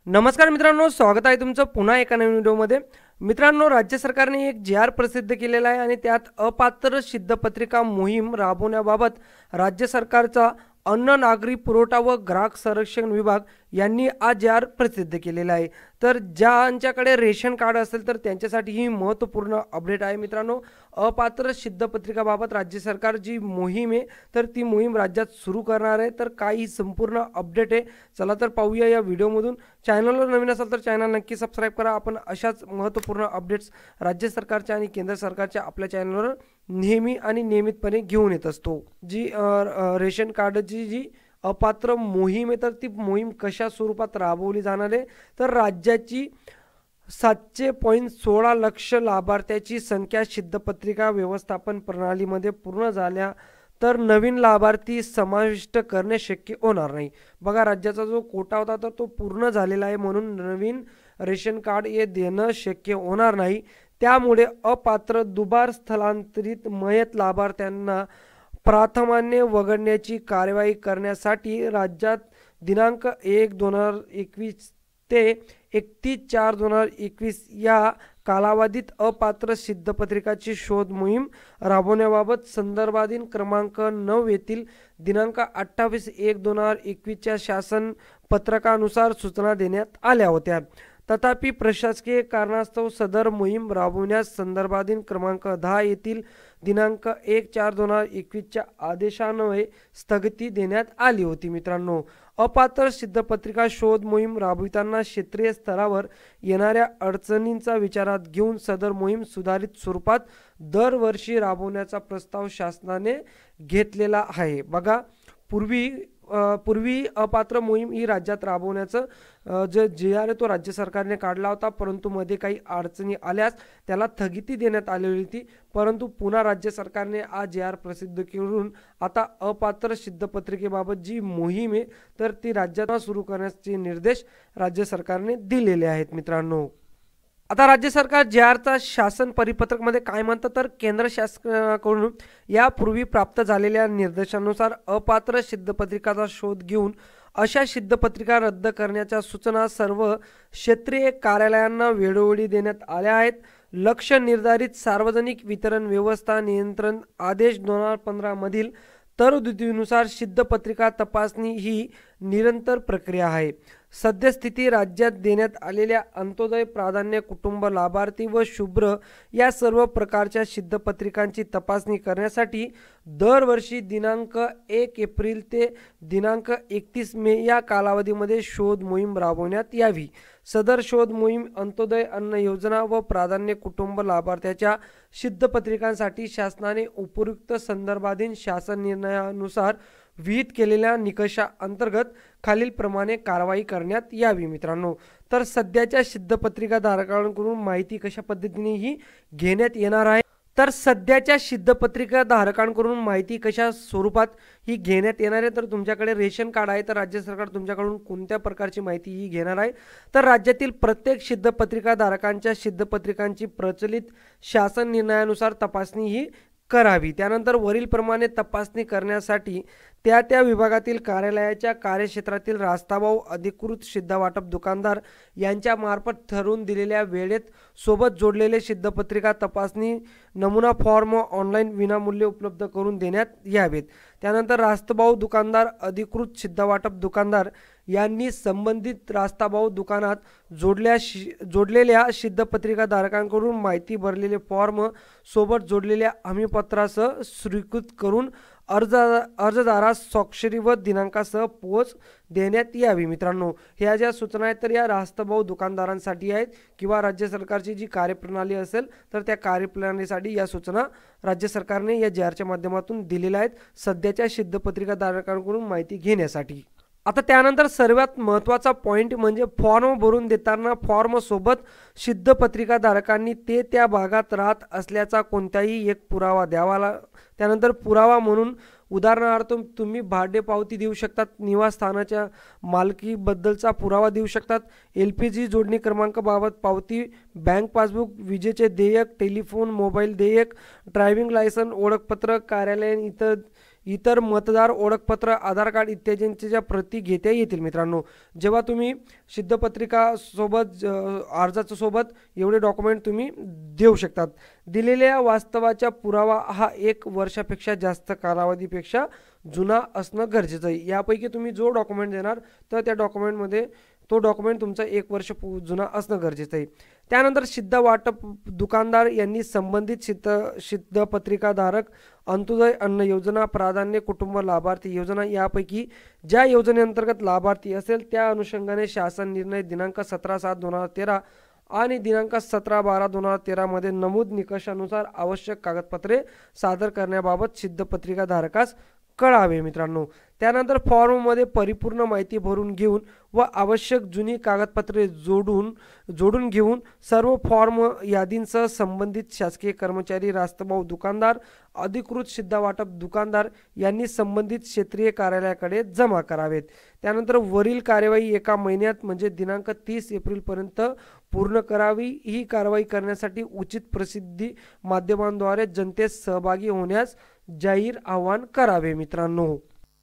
नमस्कार मित्रांनो, स्वागत आहे तुमचं पुन्हा एका नवीन व्हिडिओमध्ये. मित्रांनो, राज्य सरकारने एक जी आर प्रसिद्ध केलेला आहे आणि त्यात अपात्र सिद्धपत्रिका मोहीम राबवण्याबाबत राज्य सरकारचा अन्न नागरी पुरवठा व ग्राहक संरक्षण विभाग यांनी आज जी आर प्रसिद्ध केलेला आहे. तर ज्यांच्याकडे रेशन कार्ड असेल तर त्यांच्यासाठी ही महत्त्वपूर्ण अपडेट आहे मित्रांनो. अपात्र सिद्धपत्रिकाबाबत राज्य सरकार जी मोहीम आहे तर ती मोहीम राज्यात सुरू करणार आहे. तर काही संपूर्ण अपडेट आहे, चला तर पाहूया या व्हिडिओमधून. चॅनलवर नवीन असाल तर चॅनल नक्की सबस्क्राईब करा. आपण अशाच महत्त्वपूर्ण अपडेट्स राज्य सरकारच्या आणि केंद्र सरकारच्या आपल्या चॅनलवर नेहमी आणि नियमितपणे घेऊन येत असतो. जी रेशन कार्डची जी अपात्र मोहीम आहे तर ती मोहीम कशा स्वरूपात राबवली जाणार आहे, तर राज्याची 700.16 लक्ष लाभार्थ्याची संख्या सिद्धपत्रिका व्यवस्थापन प्रणालीमध्ये पूर्ण झाल्या तर नवीन लाभार्थी समाविष्ट करणे शक्य होणार नाही. बघा, राज्याचा जो कोटा होता तर तो पूर्ण झालेला आहे, म्हणून नवीन रेशन कार्ड हे देणं शक्य होणार नाही. त्यामुळे अपात्र दुबार स्थलांतरित मयत लाभार्थ्यांना प्राधान्य वगळण्याची कार्यवाही करण्यासाठी राज्यात दिनांक 1/2021 ते 31/4/2021 या कालावधीत अपात्र सिद्धपत्रिकाची शोध मोहीम राबवण्याबाबत संदर्भाधीन क्रमांक 9 येथील दिनांक 28/1/2021 च्या शासन पत्रकानुसार सूचना देण्यात आल्या होत्या. तथापि प्रशासकीय कारणास्तव सदर मोहीम राबवण्यास संदर्भाधीन क्रमांक 10 येथील दिनांक 1/4/2021 च्या आदेशान्वये स्थगिती देण्यात आली होती. मित्रांनो, अपात्र सिद्धपत्रिका शोध मोहीम राबविताना क्षेत्रीय स्तरावर येणाऱ्या अडचणींचा विचारात घेऊन सदर मोहीम सुधारित स्वरूपात दरवर्षी राबवण्याचा प्रस्ताव शासनाने घेतलेला आहे. बघा, पूर्वी अपात्र मोहीम ही राज्यात राबवण्याचं जे जी आर तो राज्य सरकारने काढला होता, परंतु मध्ये काही अडचणी आल्यास त्याला स्थगिती देण्यात आलेली होती. परंतु पुन्हा राज्य सरकारने आज जी आर प्रसिद्ध करून आता अपात्र सिद्धपत्रिकेबाबत जी मोहीम आहे तर ती राज्यात सुरू करण्याचे निर्देश राज्य सरकारने दिलेले आहेत. मित्रांनो, आता राज्य सरकार जी आरचा शासन परिपत्रकमध्ये काय म्हणतं, तर केंद्र शासनाकडून यापूर्वी प्राप्त झालेल्या निर्देशानुसार अपात्र सिद्धपत्रिकाचा शोध घेऊन अशा सिद्धपत्रिका रद्द करण्याच्या सूचना सर्व क्षेत्रीय कार्यालयांना वेळोवेळी देण्यात आल्या आहेत. लक्ष निर्धारित सार्वजनिक वितरण व्यवस्था नियंत्रण आदेश 2015 मधील तरतुदीनुसार सिद्धपत्रिका तपासणी ही निरंतर प्रक्रिया आहे. सद्यस्थिती राज्यात देण्यात आलेल्या अंत्योदय प्राधान्य कुटुंब लाभार्थी व शुभ्र या सर्व प्रकारच्या सिद्धपत्रिकांची तपासणी करण्यासाठी दरवर्षी दिनांक 1 एप्रिल ते दिनांक 31 मे या कालावधीमध्ये शोध मोहीम राबवण्यात यावी. सदर शोध मोहीम अंत्योदय अन्न योजना व प्राधान्य कुटुंब लाभार्थ्याच्या सिद्धपत्रिकांसाठी शासनाने उपयुक्त संदर्भाधीन शासन निर्णयानुसार विहित केलेल्या निकषा अंतर्गत खालीलप्रमाणे कारवाई करण्यात यावी. मित्रांनो, तर सध्याच्या सिद्धपत्रिका धारकांकडून माहिती कशा पद्धतीने ही घेण्यात येणार आहे, तर सध्याच्या सिद्धपत्रिका धारकांकडून माहिती कशा स्वरूपात ही घेण्यात येणार आहे, तर तुमच्याकडे रेशन कार्ड आहे तर राज्य सरकार तुमच्याकडून कोणत्या प्रकारची माहिती ही घेणार आहे, तर राज्यातील प्रत्येक सिद्धपत्रिका धारकांच्या सिद्धपत्रिकांची प्रचलित शासन निर्णयानुसार तपासणी ही करावी. त्यानंतर वरीलप्रमाणे तपासणी करण्यासाठी त्या विभागातील कार्यालयाच्या कार्यक्षेत्रातील रास्ताभाऊ अधिकृत सिद्धवाटप दुकानदार यांच्या मार्फत ठरवून दिलेल्या वेळेत सोबत जोडलेले सिद्धपत्रिका तपासणी नमुना फॉर्म ऑनलाईन विनामूल्य उपलब्ध करून देण्यात यावेत. त्यानंतर रास्ताभाऊ दुकानदार अधिकृत सिद्धवाटप दुकानदार यांनी संबंधित रास्ताभाऊ दुकानात जोडलेल्या सिद्धपत्रिका धारकांकडून माहिती भरलेले फॉर्म सोबत जोडलेल्या हमीपत्रासह स्वीकृत करून अर्जदारास स्वाक्षरी व दिनांकासह पोच देण्यात यावी. मित्रांनो, ह्या ज्या सूचना आहेत तर या रास्ताभाऊ दुकानदारांसाठी आहेत किंवा राज्य सरकारची जी कार्यप्रणाली असेल तर त्या कार्यप्रणालीसाठी या सूचना राज्य सरकारने या जी आरच्या माध्यमातून दिलेल्या आहेत सध्याच्या सिद्धपत्रिका धारकांकडून माहिती घेण्यासाठी. आता त्यानंतर सर्वात महत्त्वाचा पॉईंट म्हणजे फॉर्म भरून देताना फॉर्म सोबत सिद्धपत्रिका धारकांनी त्या भागात राहत असल्याचा कोणताही एक पुरावा द्यावा. त्यानंतर पुरावा म्हणून उदाहरणार्थ तुम्ही भाडे पावती देऊ शकतात, निवासस्थानाच्या मालकीबद्दलचा पुरावा देऊ शकतात, LPG जोडणी क्रमांकाबाबत पावती, बँक पासबुक, विजेचे देयक, टेलिफोन मोबाईल देयक, ड्रायव्हिंग लायसन, ओळखपत्र, कार्यालयीन इतर मतदार ओळखपत्र, आधार कार्ड इत्यादींच्या ज्या प्रती घेता येतील मित्रांनो. जेव्हा तुम्ही सिद्धपत्रिका सोबत अर्जाच्या सोबत एवढे डॉक्युमेंट तुम्ही देऊ शकतात. दिलेल्या वास्तवाचा पुरावा हा 1 वर्षापेक्षा जास्त कालावधीपेक्षा जुना असणं गरजेचं आहे. यापैकी तुम्ही जो डॉक्युमेंट देणार तर त्या डॉक्युमेंटमध्ये तो डॉक्युमेंट तुमचा 1 वर्ष जुना असणं गरजेचं आहे. त्यानंतर सिद्ध वाटप दुकानदार यांनी संबंधित सिद्धपत्रिकाधारक अंत्योदय अन्न योजना, प्राधान्य कुटुंब लाभार्थी योजना यापैकी ज्या योजनेअंतर्गत लाभार्थी असेल त्या अनुषंगाने शासन निर्णय दिनांक 17/7/2013 आणि दिनांक 17/12/2013 मध्ये नमूद निकषानुसार आवश्यक कागदपत्रे सादर करण्याबाबत सिद्धपत्रिकाधारकास कळावे मित्रांनो. त्यानंतर फॉर्ममध्ये परिपूर्ण माहिती भरून घेऊन व आवश्यक जुनी कागदपत्रे जोडून घेऊन सर्व फॉर्म यादींसह संबंधित शासकीय कर्मचारी, रास्तभाऊ दुकानदार, अधिकृत सिद्ध वाटप दुकानदार यांनी संबंधित क्षेत्रीय कार्यालयाकडे जमा करावेत. त्यानंतर वरील कार्यवाही 1 महिन्यात म्हणजे दिनांक 30 एप्रिलपर्यंत पूर्ण करावी. ही कारवाई करण्यासाठी उचित प्रसिद्धी माध्यमांद्वारे जनतेस सहभागी होण्यास जाहीर आवाहन करावे मित्रांनो.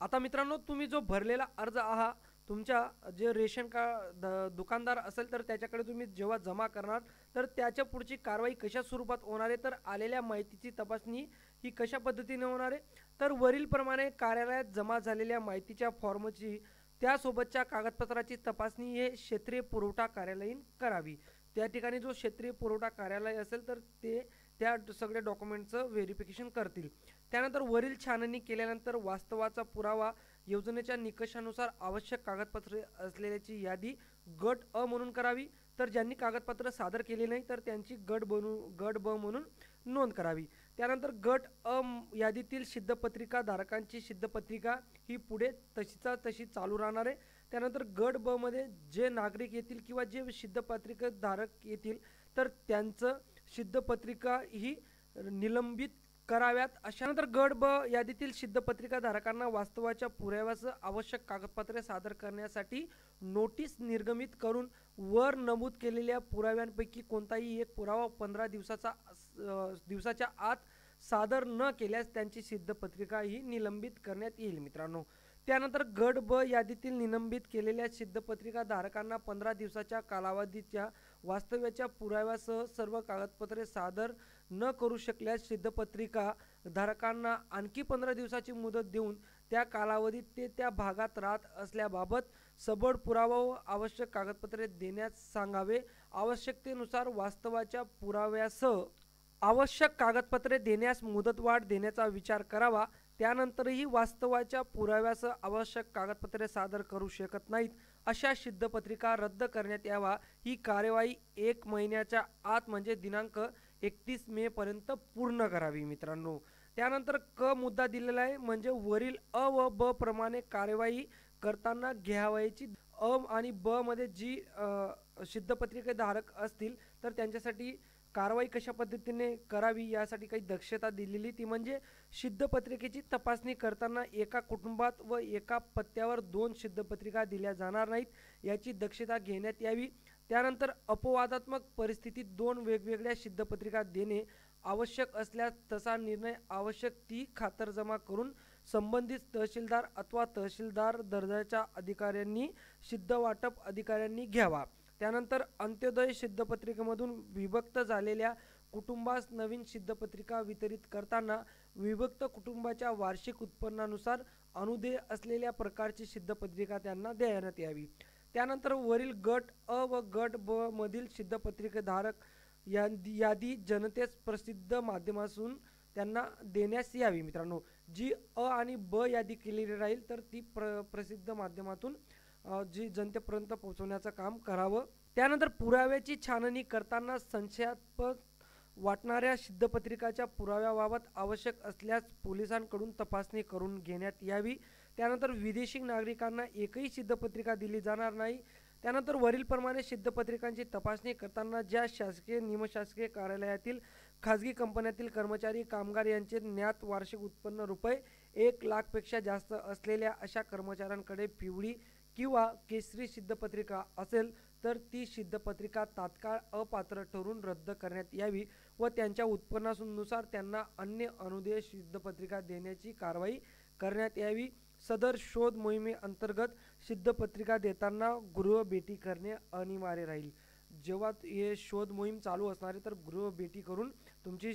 आता मित्रांनो, तुम्ही जो भरलेला अर्ज आहात तुमच्या जे रेशन कार्ड दुकानदार असेल तर त्याच्याकडे तुम्ही जेव्हा जमा करणार तर त्याच्या पुढची कारवाई कशा स्वरूपात होणार आहे, तर आलेल्या माहितीची तपासणी ही कशा पद्धतीने होणार आहे, तर वरील प्रमाणे कार्यालयात जमा झालेल्या माहितीच्या फॉर्मची त्यासोबतच्या कागदपत्राची तपासणी हे क्षेत्रीय पुरवठा कार्यालयीन करावी. त्या ठिकाणी जो क्षेत्रीय पुरवठा कार्यालय असेल तर ते त्या सगळ्या डॉक्युमेंटचं व्हेरिफिकेशन करतील. त्यानंतर वरील छाननी केल्यानंतर वास्तवाचा पुरावा योजनेच्या निकषानुसार आवश्यक कागदपत्रे असलेल्याची यादी गट अ म्हणून करावी. तर ज्यांनी कागदपत्र सादर केले नाही तर त्यांची गट ब म्हणून नोंद करावी. त्यानंतर गट अ यादीतील सिद्धपत्रिका धारकांची सिद्धपत्रिका ही पुढे तशीचा तशी चालू राहणार आहे. त्यानंतर गट ब मध्ये जे नागरिक येतील किंवा जे सिद्धपत्रिका धारक येतील तर त्यांचं सिद्धपत्रिका ही निलंबित कराव्यात. अशानंतर गट ब यादीतील सिद्धपत्रिका धारकांना वास्तवाच्या पुराव्यासह आवश्यक कागदपत्रे सादर करण्यासाठी नोटीस निर्गमित करून वर नमूद केलेल्या पुराव्यांपैकी कोणताही एक पुरावा 15 दिवसाच्या आत सादर न केल्यास त्यांची सिद्धपत्रिका ही निलंबित करण्यात येईल मित्रांनो. त्यानंतर गट ब यादीतील निलंबित केलेल्या सिद्धपत्रिका धारकांना 15 दिवसाच्या कालावधीच्या वास्तव्याच्या पुराव्यासह सर्व कागदपत्रे सादर न करू शकल्यास सिद्धपत्रिका धारकांना आणखी 15 दिवसाची मुदत देऊन त्या कालावधीत ते त्या भागात राहत असल्याबाबत सबळ पुरावा व आवश्यक कागदपत्रे देण्यास सांगावे. आवश्यकतेनुसार वास्तवाच्या पुराव्यासह आवश्यक कागदपत्रे देण्यास मुदतवाढ देण्याचा विचार करावा. त्यानंतरही वास्तवाच्या पुराव्यासह आवश्यक कागदपत्रे सादर करू शकत नाहीत अशा सिद्धपत्रिका रद्द करण्यात यावा. ही कार्यवाही 1 महिन्याच्या आत म्हणजे दिनांक 31 मे पर्यंत पूर्ण करावी मित्रांनो. त्यानंतर क मुद्दा दिलेला आहे म्हणजे वरील अ व ब प्रमाणे कार्यवाही करताना घ्यावयाची अ आणि ब मध्ये जी सिद्धपत्रिका धारक असतील तर त्यांच्यासाठी कारवाई कशा पद्धतीने करावी यासाठी काही दक्षता दिलेली, ती म्हणजे सिद्धपत्रिकेची तपासणी करताना एका कुटुंबात व एका पत्त्यावर 2 सिद्धपत्रिका दिल्या जाणार नाहीत याची दक्षता घेण्यात यावी. त्यानंतर अपवादात्मक परिस्थितीत 2 वेगवेगळ्या सिद्धपत्रिका देणे आवश्यक असल्यास तसा निर्णय आवश्यक ती खातरजमा करून संबंधित तहसीलदार अथवा तहसीलदार दर्जाच्या अधिकाऱ्यांनी सिद्ध वाटप अधिकाऱ्यांनी घ्यावा. त्यानंतर अंत्योदय सिद्धपत्रिकेमधून विभक्त झालेल्या कुटुंबास नवीन सिद्धपत्रिका वितरित करताना विभक्त कुटुंबाच्या वार्षिक उत्पन्नानुसार अनुदेय असलेल्या प्रकारची सिद्धपत्रिका त्यांना देण्यात यावी. त्यानंतर वरील गट अ व गट ब मधील सिद्धपत्रिकाधारक यादी जनतेस प्रसिद्ध माध्यमातून त्यांना देण्यास यावी मित्रांनो. जी अ आणि ब यादी केलेली राहील तर ती प्रसिद्ध माध्यमातून जी जनतेपर्यंत पोहोचवण्याचं काम करावं. त्यानंतर पुराव्याची छाननी करताना संशयास्पद वाटणाऱ्या सिद्धपत्रिकाच्या पुराव्याबाबत आवश्यक असल्यास पोलिसांकडून तपासणी करून घेण्यात यावी. त्यानंतर विदेशी नागरिकांना एकही सिद्धपत्रिका दिली जाणार नाही. त्यानंतर वरील प्रमाणे सिद्धपत्रिकांची तपासणी करताना ज्या शासकीय निमशासकीय कार्यालयातील खाजगी कंपन्यातील कर्मचारी कामगार यांचे ज्ञात वार्षिक उत्पन्न ₹1,00,000 पेक्षा जास्त असलेल्या अशा कर्मचाऱ्यांकडे पिवळी किंवा केसरी सिद्धपत्रिका असेल तर ती सिद्धपत्रिका तात्काळ अपात्र ठरून रद्द करण्यात यावी व त्यांच्या उत्पन्नानुसार त्यांना अन्य अनुदेय सिद्धपत्रिका देण्याची कारवाई करण्यात यावी। सदर शोध मोहिमेअंतर्गत सिद्धपत्रिका देताना गृहभेटी करणे अनिवार्य राहील। जेव्हा हे शोध मोहीम चालू असणार आहे तर गृहभेटी करून तुमची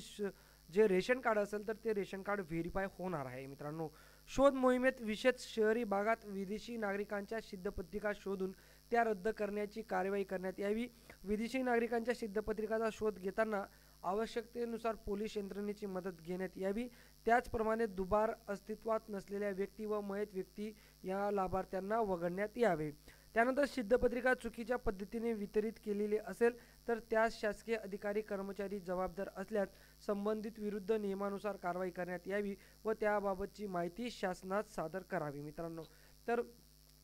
जे रेशन कार्ड असेल तर ते रेशन कार्ड व्हेरीफाय होणार आहे मित्रांनो। शोध मोहिमेत विशेष शहरी भागात विदेशी नागरिकांच्या सिद्धपत्रिका शोधून त्या रद्द करण्याची कार्यवाही करण्यात यावी। विदेशी नागरिकांच्या सिद्धपत्रिकाचा शोध घेताना आवश्यकतेनुसार पोलीस यंत्रणेची मदत घेण्यात यावी। त्याचप्रमाणे दुबार अस्तित्वात नसलेल्या व्यक्ती व मयत व्यक्ती या लाभार्थ्यांना वगळण्यात यावे। त्यानंतर सिद्धपत्रिका चुकीच्या पद्धतीने वितरित केलेली असेल तर त्यास शासकीय अधिकारी कर्मचारी जबाबदार असल्यास संबंधित विरुद्ध नियमानुसार कारवाई करण्यात यावी व त्याबाबतची माहिती शासनास सादर करावी मित्रांनो। तर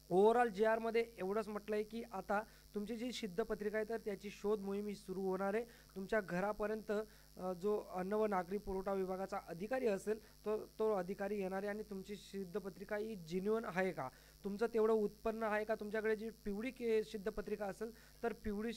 ओव्हरऑल जे आरमध्ये एवढंच म्हटलं आहे की आता तुमची जी सिद्धपत्रिका आहे तर त्याची शोध मोहीम ही सुरू होणार आहे। तुमच्या घरापर्यंत जो अन्न व नागरी पुरवठा विभागाचा अधिकारी असेल तो अधिकारी येणार आहे आणि तुमची सिद्धपत्रिका ही जेन्युइन आहे का, तुमचं तेवढं उत्पन्न आहे का, तुमच्याकडे जी पिवळी सिद्धपत्रिका असेल तर पिवळी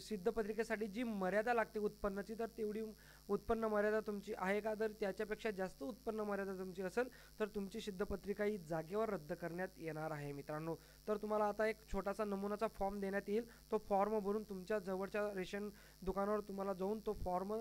सिद्धपत्रिकेसाठी जी मर्यादा लागते उत्पन्नाची तर तेवढी उत्पन्न मर्यादा तुमची आहे का, जर त्याच्यापेक्षा जास्त उत्पन्न मर्यादा तुमची असेल तर तुमची सिद्धपत्रिका ही जागेवर रद्द करण्यात येणार आहे मित्रांनो। तर तुम्हाला आता एक छोटासा नमुनाचा फॉर्म देण्यात येईल, तो फॉर्म भरून तुमच्या जवळच्या रेशन दुकानावर तुम्हाला जाऊन तो फॉर्म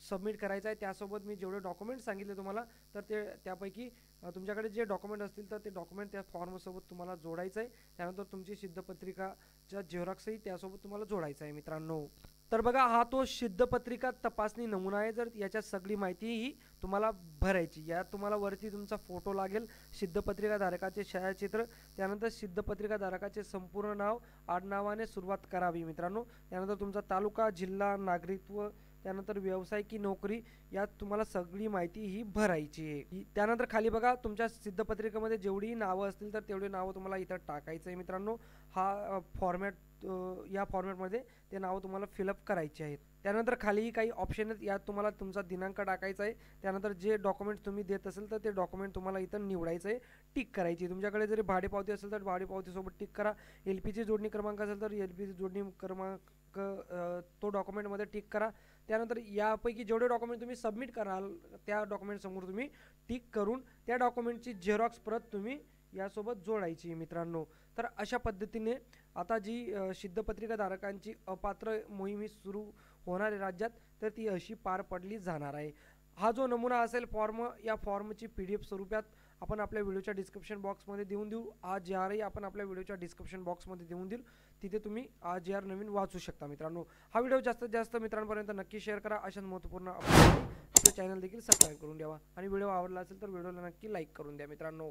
सबमिट करायचा आहे। त्यासोबत मी जेवढे डॉक्युमेंट सांगितले तुम्हाला तर ते त्यापैकी तुमच्याकडे जे डॉक्युमेंट असतील तर ते डॉक्युमेंट त्या फॉर्मसोबत तुम्हाला जोडायचं आहे। त्यानंतर तुमची सिद्धपत्रिकाच्या झेरॉक्सही त्यासोबत तुम्हाला जोडायचं आहे मित्रांनो। तर बघा हा तो सिद्धपत्रिका तपासणी नमुना आहे। जर याच्यात सगळी माहिती ही तुम्हाला भरायची, यात तुम्हाला वरती तुमचा फोटो लागेल, सिद्धपत्रिका धारकाचे छायाचित्र, त्यानंतर सिद्धपत्रिका धारकाचे संपूर्ण नाव, आडनावाने सुरुवात करावी मित्रांनो। त्यानंतर तुमचा तालुका, जिल्हा, नागरिकत्व, त्यानंतर व्यवसाय की नोकरी, यात तुम्हाला सगळी माहिती ही भरायची आहे। त्यानंतर खाली बघा तुमच्या सिद्धपत्रिकेमध्ये जेवढी नावं असतील तर तेवढी नावं तुम्हाला इथं टाकायचं आहे मित्रांनो। हा फॉर्मॅट या फॉर्मॅटमध्ये ते नावं तुम्हाला फिलअप करायची आहेत। त्यानंतर खालीही काही ऑप्शन आहेत, यात तुम्हाला तुमचा दिनांक टाकायचा आहे। त्यानंतर जे डॉक्युमेंट तुम्ही देत असेल तर ते डॉक्युमेंट तुम्हाला इथं निवडायचं आहे, टिक करायची। तुमच्याकडे जरी भाडेपावती असेल तर भाडेपावतीसोबत टिक करा, LPG जोडणी क्रमांक असेल तर LPG जोडणी क्रमांक तो डॉक्युमेंटमध्ये टिक करा। त्यानंतर यापैकी जेवढे डॉक्युमेंट तुम्ही सबमिट कराल त्या डॉक्युमेंट समोर तुम्ही टिक करून त्या डॉक्युमेंटची झेरॉक्स प्रत तुम्ही यासोबत जोडायची मित्रांनो। तर अशा पद्धतीने आता जी सिद्धपत्रिका धारकांची अपात्र मोहीम सुरू होणार आहे राज्यात तर ती अशी पार पडली जाणार आहे। हा जो नमुना असेल फॉर्म, या फॉर्मची PDF स्वरूपात आपण आपल्या व्हिडिओच्या डिस्क्रिप्शन बॉक्समध्ये देऊन देऊ। आज जे आरही आपण आपल्या व्हिडिओच्या डिस्क्रिप्शन बॉक्समध्ये देऊन देऊ, तिथे तुम्ही आज जे आर नवीन वाचू शकता मित्रांनो। हा व्हिडिओ जास्तीत जास्त मित्रांपर्यंत नक्की शेअर करा। अशाच महत्त्वपूर्ण अपडेटसाठी आपलं चॅनल देखील सबस्क्राईब करून द्यावा आणि व्हिडिओ आवडला असेल तर व्हिडिओला नक्की लाईक करून द्या मित्रांनो।